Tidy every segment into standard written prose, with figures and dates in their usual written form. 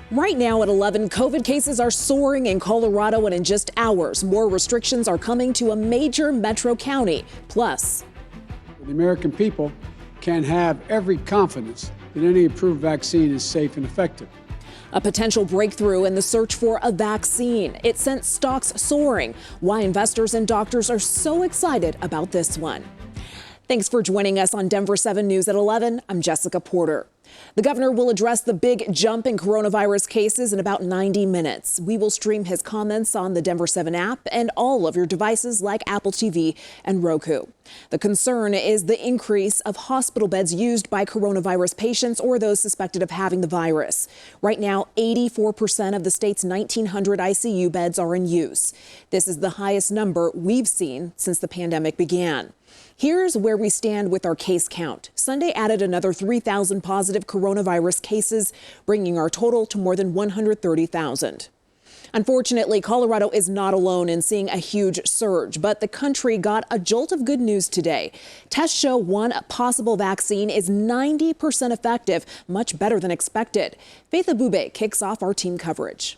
Right now at 11, COVID cases are soaring in Colorado, and in just hours, more restrictions are coming to a major metro county. Plus, the American people can have every confidence that any approved vaccine is safe and effective. a potential breakthrough in the search for a vaccine. It sent stocks soaring. Why investors and doctors are so excited about this one. Thanks for joining us on Denver7 News at 11. I'm Jessica Porter. The governor will address the big jump in coronavirus cases in about 90 minutes. We will stream his comments on the Denver7 app and all of your devices like Apple TV and Roku. The concern is the increase of hospital beds used by coronavirus patients or those suspected of having the virus. Right now, 84% of the state's 1,900 ICU beds are in use. This is the highest number we've seen since the pandemic began. Here's where we stand with our case count. Sunday added another 3,000 positive coronavirus cases, bringing our total to more than 130,000. Unfortunately, Colorado is not alone in seeing a huge surge, but the country got a jolt of good news today. Tests show one possible vaccine is 90% effective, much better than expected. Faith Abube kicks off our team coverage.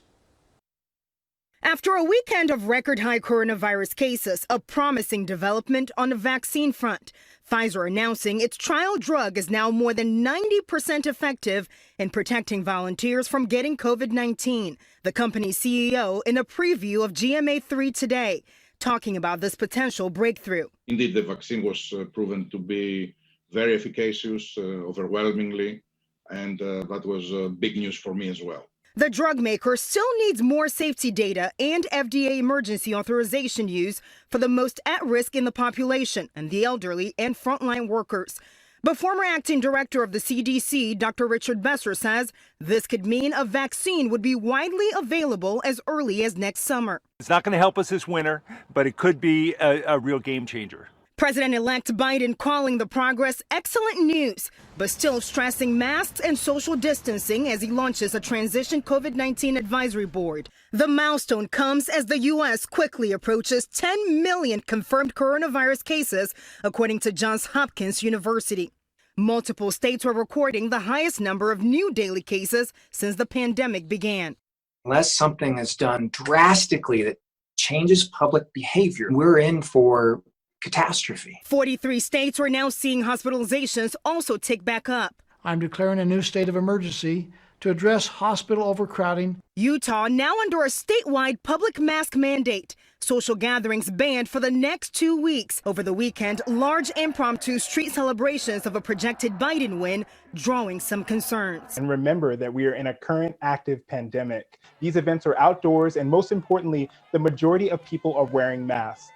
After a weekend of record-high coronavirus cases, a promising development on the vaccine front. Pfizer announcing its trial drug is now more than 90% effective in protecting volunteers from getting COVID-19. The company's CEO in a preview of GMA3 today, talking about this potential breakthrough. Indeed, the vaccine was proven to be very efficacious, overwhelmingly, and that was big news for me as well. The drug maker still needs more safety data and FDA emergency authorization use for the most at risk in the population and the elderly and frontline workers. But former acting director of the CDC, Dr. Richard Besser, says this could mean a vaccine would be widely available as early as next summer. It's not going to help us this winter, but it could be a real game changer. President-elect Biden calling the progress excellent news, but still stressing masks and social distancing as he launches a transition COVID-19 advisory board. The milestone comes as the U.S. quickly approaches 10 million confirmed coronavirus cases, according to Johns Hopkins University. Multiple states are recording the highest number of new daily cases since the pandemic began. Unless something is done drastically that changes public behavior, we're in for catastrophe. 43 states are now seeing hospitalizations also tick back up. I'm declaring a new state of emergency to address hospital overcrowding. Utah now under a statewide public mask mandate. Social gatherings banned for the next 2 weeks. Over the weekend, large impromptu street celebrations of a projected Biden win, drawing some concerns. And remember that we are in a current active pandemic. These events are outdoors, and most importantly, the majority of people are wearing masks.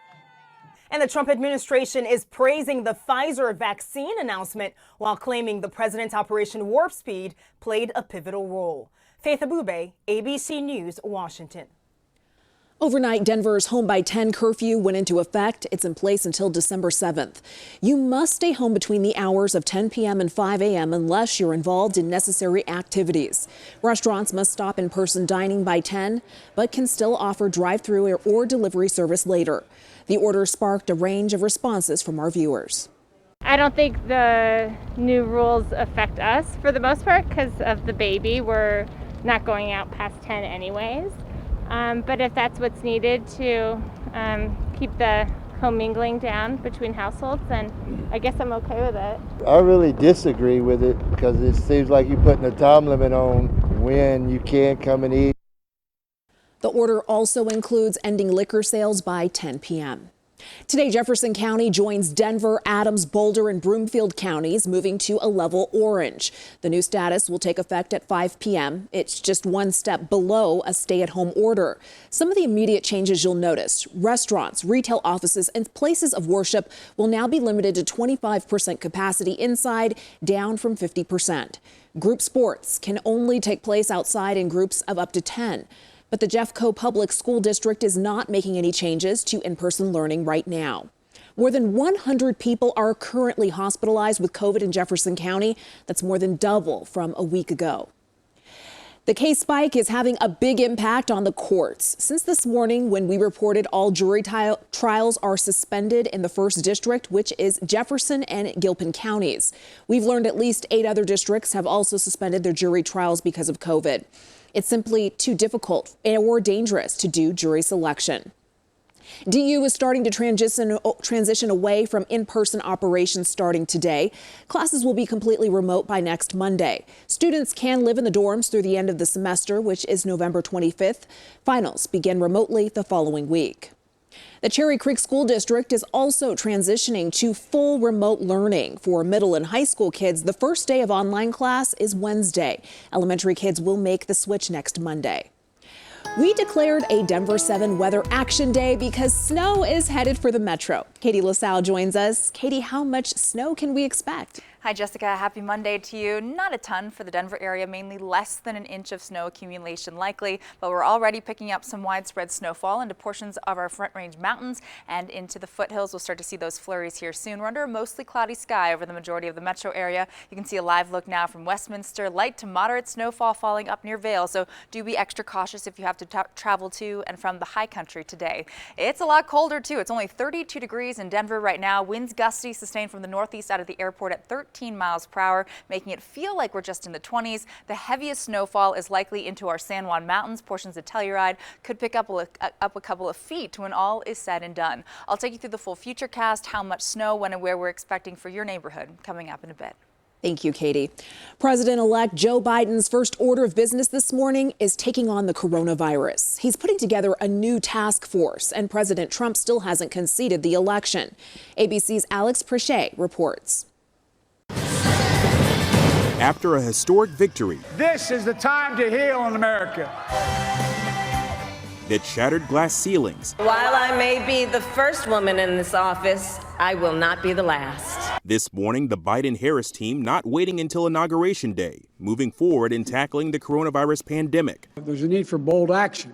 And the Trump administration is praising the Pfizer vaccine announcement while claiming the president's Operation Warp Speed played a pivotal role. Faith Abube, ABC News, Washington. Overnight, Denver's Home by 10 curfew went into effect. It's in place until December 7th. You must stay home between the hours of 10 p.m. and 5 a.m. unless you're involved in necessary activities. Restaurants must stop in-person dining by 10, but can still offer drive-through or delivery service later. The order sparked a range of responses from our viewers. I don't think the new rules affect us for the most part because of the baby. We're not going out past 10 anyways. But if that's what's needed to keep the commingling down between households, then I guess I'm okay with it. I really disagree with it because it seems like you're putting a time limit on when you can come and eat. The order also includes ending liquor sales by 10 p.m. Today, Jefferson County joins Denver, Adams, Boulder, and Broomfield counties, moving to a level orange. The new status will take effect at 5 p.m. It's just one step below a stay-at-home order. Some of the immediate changes you'll notice: restaurants, retail offices, and places of worship will now be limited to 25% capacity inside, down from 50%. Group sports can only take place outside in groups of up to 10. But the Jeffco Public School District is not making any changes to in-person learning right now. More than 100 people are currently hospitalized with COVID in Jefferson County. That's more than double from a week ago. The case spike is having a big impact on the courts. Since this morning, when we reported all jury trials are suspended in the 1st District, which is Jefferson and Gilpin counties. We've learned at least 8 other districts have also suspended their jury trials because of COVID. It's simply too difficult or dangerous to do jury selection. DU is starting to transition away from in-person operations starting today. Classes will be completely remote by next Monday. Students can live in the dorms through the end of the semester, which is November 25th. Finals begin remotely the following week. The Cherry Creek School District is also transitioning to full remote learning. For middle and high school kids, the first day of online class is Wednesday. Elementary kids will make the switch next Monday. We declared a Denver7 Weather Action Day because snow is headed for the metro. Katie LaSalle joins us. Katie, how much snow can we expect? Hi, Jessica. Happy Monday to you. Not a ton for the Denver area, mainly less than an inch of snow accumulation likely, but we're already picking up some widespread snowfall into portions of our Front Range mountains and into the foothills. We'll start to see those flurries here soon. We're under a mostly cloudy sky over the majority of the metro area. You can see a live look now from Westminster. Light to moderate snowfall falling up near Vail, so do be extra cautious if you have to travel to and from the high country today. It's a lot colder too. It's only 32 degrees in Denver right now. Winds gusty sustained from the northeast out of the airport at 13 miles per hour, making it feel like we're just in the 20s. The heaviest snowfall is likely into our San Juan Mountains. Portions of Telluride could pick up a couple of feet when all is said and done. I'll take you through the full futurecast, how much snow, when and where we're expecting for your neighborhood coming up in a bit. Thank you, Katie. President-elect Joe Biden's first order of business this morning is taking on the coronavirus. He's putting together a new task force, and President Trump still hasn't conceded the election. ABC's Alex Prichet reports. After a historic victory, This is the time to heal in America. that shattered glass ceilings, While I may be the first woman in this office, I will not be the last. this morning the Biden-Harris team not waiting until Inauguration Day, moving forward in tackling the coronavirus pandemic. There's a need for bold action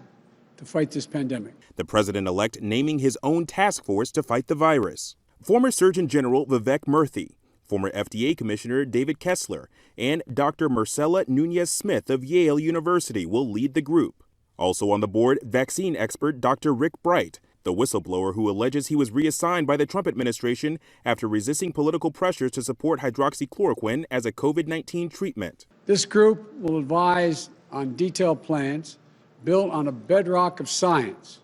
to fight this pandemic. The president-elect naming his own task force to fight the virus. Former Surgeon General Vivek Murthy, former FDA Commissioner David Kessler, and Dr. Marcella Nunez-Smith of Yale University will lead the group. Also on the board, vaccine expert Dr. Rick Bright, the whistleblower who alleges he was reassigned by the Trump administration after resisting political pressures to support hydroxychloroquine as a COVID-19 treatment. This group will advise on detailed plans built on a bedrock of science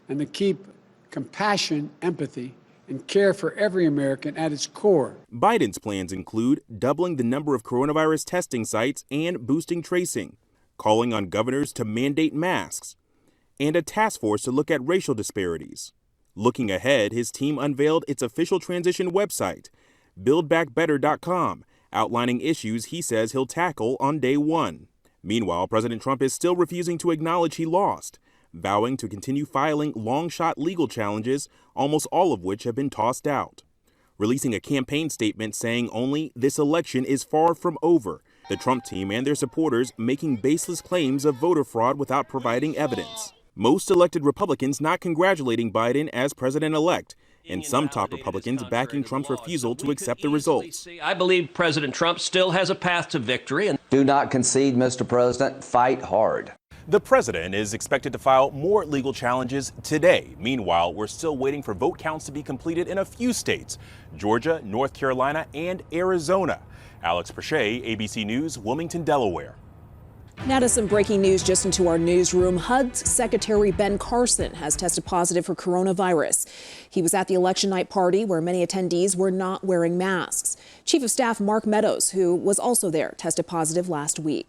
and to keep compassion, empathy, and care for every American at its core. Biden's plans include doubling the number of coronavirus testing sites and boosting tracing, calling on governors to mandate masks, and a task force to look at racial disparities. Looking ahead, his team unveiled its official transition website, buildbackbetter.com, outlining issues he says he'll tackle on day one. Meanwhile, President Trump is still refusing to acknowledge he lost, vowing to continue filing long-shot legal challenges, almost all of which have been tossed out. Releasing a campaign statement saying only this election is far from over, the Trump team and their supporters making baseless claims of voter fraud without providing evidence. Most elected Republicans not congratulating Biden as president-elect, and some top Republicans backing Trump's refusal to accept the results. I believe President Trump still has a path to victory. Do not concede, Mr. President. Fight hard. The president is expected to file more legal challenges today. Meanwhile, we're still waiting for vote counts to be completed in a few states: Georgia, North Carolina, and Arizona. Alex Prichet, ABC News, Wilmington, Delaware. Now to some breaking news just into our newsroom. HUD's Secretary Ben Carson has tested positive for coronavirus. He was at the election night party where many attendees were not wearing masks. Chief of Staff Mark Meadows, who was also there, tested positive last week.